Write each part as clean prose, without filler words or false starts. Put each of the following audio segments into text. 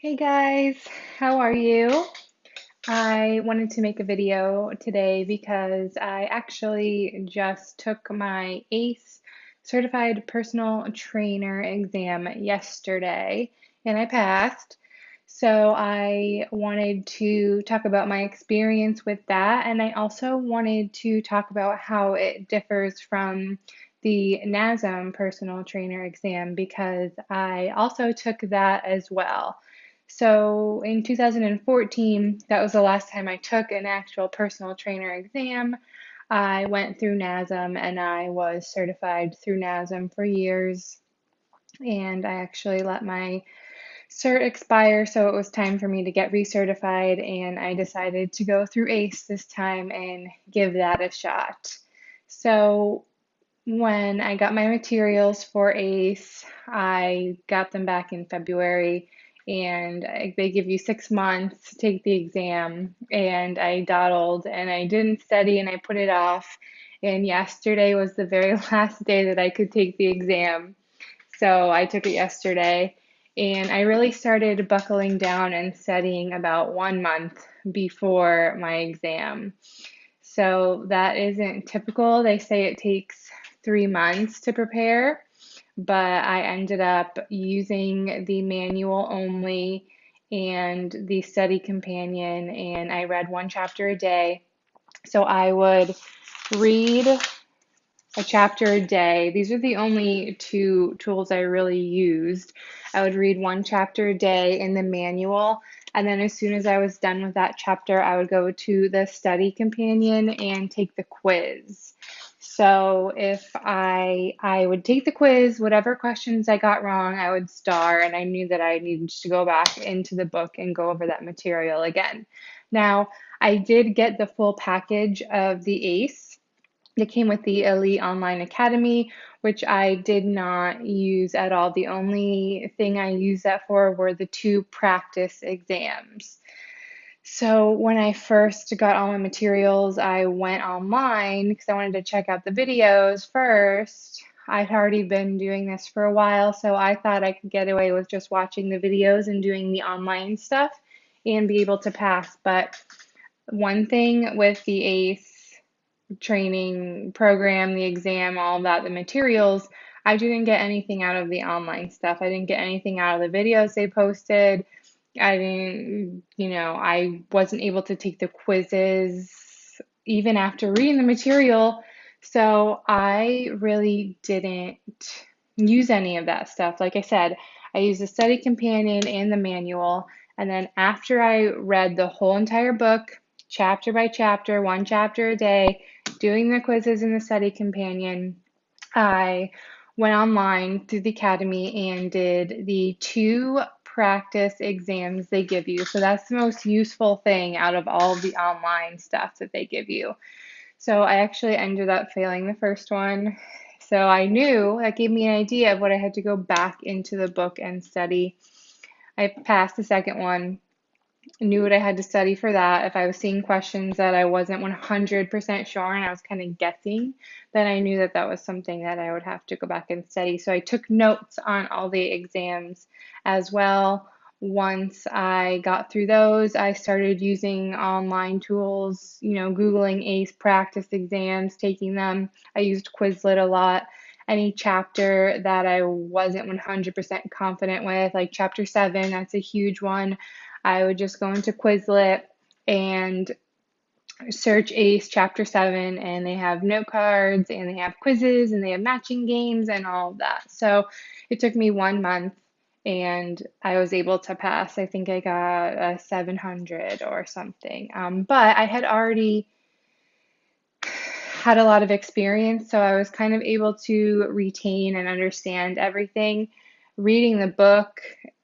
Hey guys, how are you? I wanted to make a video today because I actually just took my ACE Certified Personal Trainer exam yesterday and I passed. So I wanted to talk about my experience with that, and I also wanted to talk about how it differs from the NASM Personal Trainer exam because I also took that as well. So in 2014, that was the last time I took an actual personal trainer exam. I went through NASM and I was certified through NASM for years. And I actually let my cert expire, so it was time for me to get recertified. And I decided to go through ACE this time and give that a shot. So when I got my materials for ACE, I got them back in February, and they give you 6 months to take the exam. And I dawdled and I didn't study and I put it off. And yesterday was the very last day that I could take the exam. So I took it yesterday, and I really started buckling down and studying about 1 month before my exam. So that isn't typical. They say it takes 3 months to prepare, but I ended up using the manual only and the study companion, and I read one chapter a day. So I would read a chapter a day. These are the only two tools I really used. I would read one chapter a day in the manual, and then as soon as I was done with that chapter, I would go to the study companion and take the quiz. So if I would take the quiz, whatever questions I got wrong, I would star, and I knew that I needed to go back into the book and go over that material again. Now, I did get the full package of the ACE. It came with the Elite Online Academy, which I did not use at all. The only thing I used that for were the two practice exams. So when I first got all my materials, I went online because I wanted to check out the videos first. I'd already been doing this for a while, so I thought I could get away with just watching the videos and doing the online stuff and be able to pass. But one thing with the ACE training program, the exam, all of that, the materials, I didn't get anything out of the online stuff. I didn't get anything out of the videos they posted. I didn't, I wasn't able to take the quizzes even after reading the material. So I really didn't use any of that stuff. Like I said, I used the study companion and the manual. And then after I read the whole entire book, chapter by chapter, one chapter a day, doing the quizzes in the study companion, I went online through the academy and did the two practice exams they give you. So that's the most useful thing out of all of the online stuff that they give you. So I actually ended up failing the first one. So I knew that gave me an idea of what I had to go back into the book and study. I passed the second one, knew what I had to study for that. If I was seeing questions that I wasn't 100% sure and I was kind of guessing, then I knew that that was something that I would have to go back and study. So I took notes on all the exams as well. Once I got through those, I started using online tools, Googling ACE practice exams, taking them. I used Quizlet a lot. Any chapter that I wasn't 100% confident with, like chapter 7, that's a huge one. I would just go into Quizlet and search ACE Chapter 7, and they have note cards and they have quizzes and they have matching games and all of that. So it took me 1 month and I was able to pass. I think I got a 700 or something. But I had already had a lot of experience, so I was kind of able to retain and understand everything. Reading the book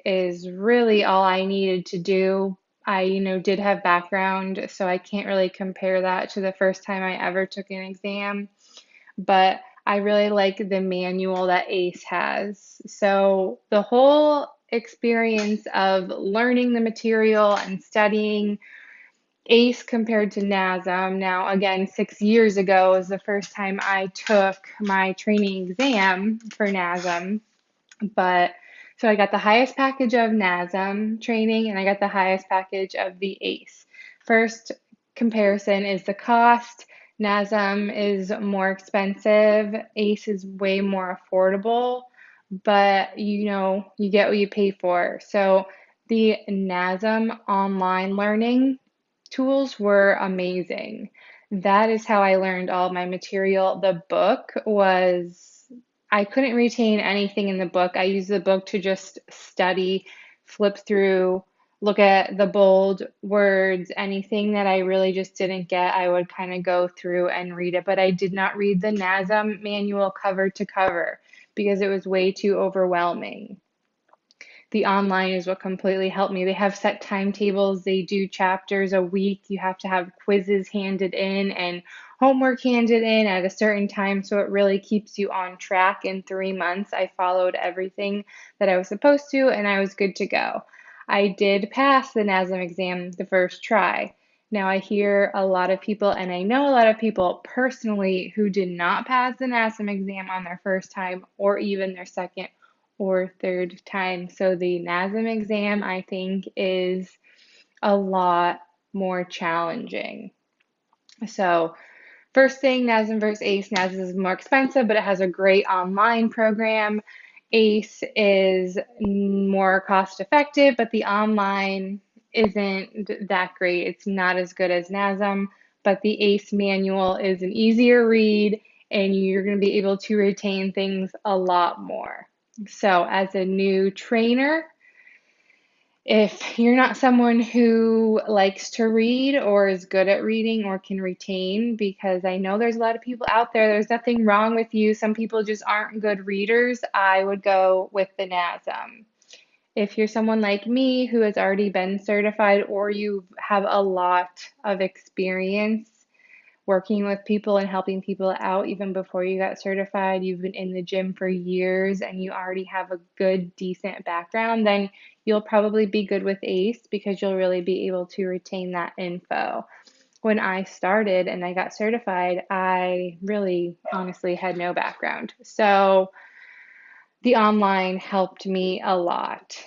is really all I needed to do. I, did have background, so I can't really compare that to the first time I ever took an exam, but I really like the manual that ACE has. So the whole experience of learning the material and studying ACE compared to NASM. Now, again, 6 years ago was the first time I took my training exam for NASM, but So I got the highest package of NASM training and I got the highest package of the ACE. First comparison is the cost. NASM is more expensive. ACE is way more affordable, but you get what you pay for. So the NASM online learning tools were amazing. That is how I learned all of my material. The book was, I couldn't retain anything in the book. I used the book to just study, flip through, look at the bold words, anything that I really just didn't get, I would kind of go through and read it. But I did not read the NASM manual cover to cover because it was way too overwhelming. The online is what completely helped me. They have set timetables, they do chapters a week. You have to have quizzes handed in and homework handed in at a certain time, so it really keeps you on track. In 3 months, I followed everything that I was supposed to, and I was good to go. I did pass the NASM exam the first try. Now, I hear a lot of people, and I know a lot of people personally who did not pass the NASM exam on their first time or even their second or third time. So the NASM exam, I think, is a lot more challenging. So first thing, NASM versus ACE. NASM is more expensive, but it has a great online program. ACE is more cost effective, but the online isn't that great. It's not as good as NASM, but the ACE manual is an easier read and you're going to be able to retain things a lot more. So, as a new trainer, if you're not someone who likes to read or is good at reading or can retain, because I know there's a lot of people out there, there's nothing wrong with you. Some people just aren't good readers. I would go with the NASM. If you're someone like me who has already been certified or you have a lot of experience working with people and helping people out even before you got certified, you've been in the gym for years and you already have a good, decent background, then you'll probably be good with ACE because you'll really be able to retain that info. When I started and I got certified, I really honestly had no background. So the online helped me a lot.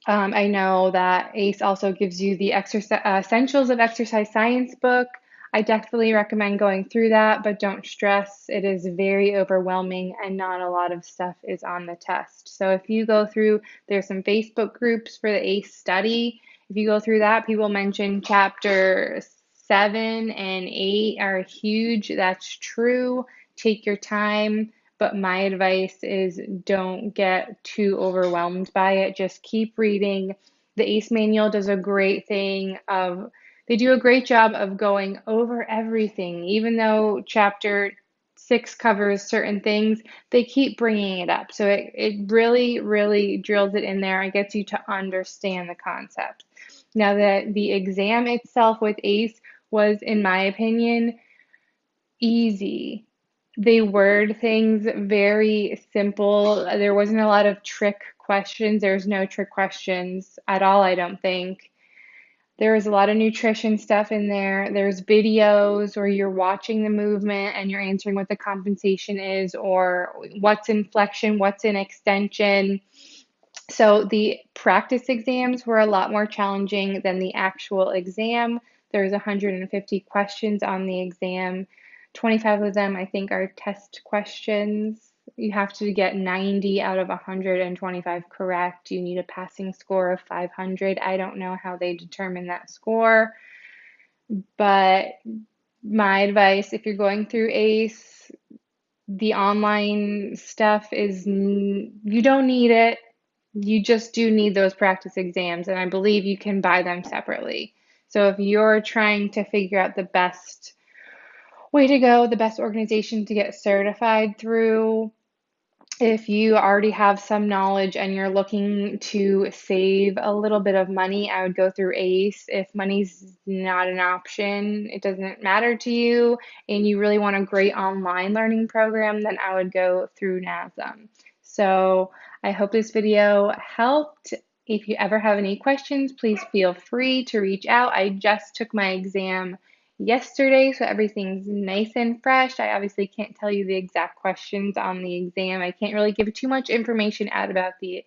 I know that ACE also gives you the Essentials of Exercise Science book. I definitely recommend going through that, but don't stress. It is very overwhelming and not a lot of stuff is on the test. So if you go through, there's some Facebook groups for the ACE study. If you go through that, people mention chapter 7 and 8 are huge. That's true. Take your time. But my advice is don't get too overwhelmed by it. Just keep reading. The ACE manual does a great thing of, they do a great job of going over everything. Even though chapter 6 covers certain things, they keep bringing it up. So it really, really drills it in there and gets you to understand the concept. Now, the exam itself with ACE was, in my opinion, easy. They word things very simple. There wasn't a lot of trick questions. There's no trick questions at all, I don't think. There was a lot of nutrition stuff in there. There's videos where you're watching the movement and you're answering what the compensation is or what's in flexion, what's in extension. So the practice exams were a lot more challenging than the actual exam. There's 150 questions on the exam. 25 of them, I think, are test questions. You have to get 90 out of 125 correct. You need a passing score of 500. I don't know how they determine that score, but my advice, if you're going through ACE, the online stuff is, you don't need it. You just do need those practice exams, and I believe you can buy them separately. So if you're trying to figure out the best way to go, the best organization to get certified through, if you already have some knowledge and you're looking to save a little bit of money, I would go through ACE. If money's not an option, it doesn't matter to you, and you really want a great online learning program, then I would go through NASM. So I hope this video helped. If you ever have any questions, please feel free to reach out. I just took my exam yesterday, so everything's nice and fresh. I obviously can't tell you the exact questions on the exam. I can't really give too much information out about the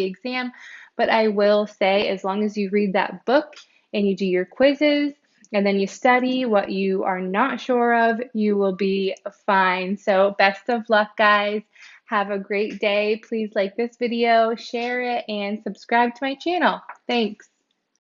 exam, but I will say as long as you read that book and you do your quizzes and then you study what you are not sure of, you will be fine. So best of luck, guys. Have a great day. Please like this video, share it, and subscribe to my channel. Thanks.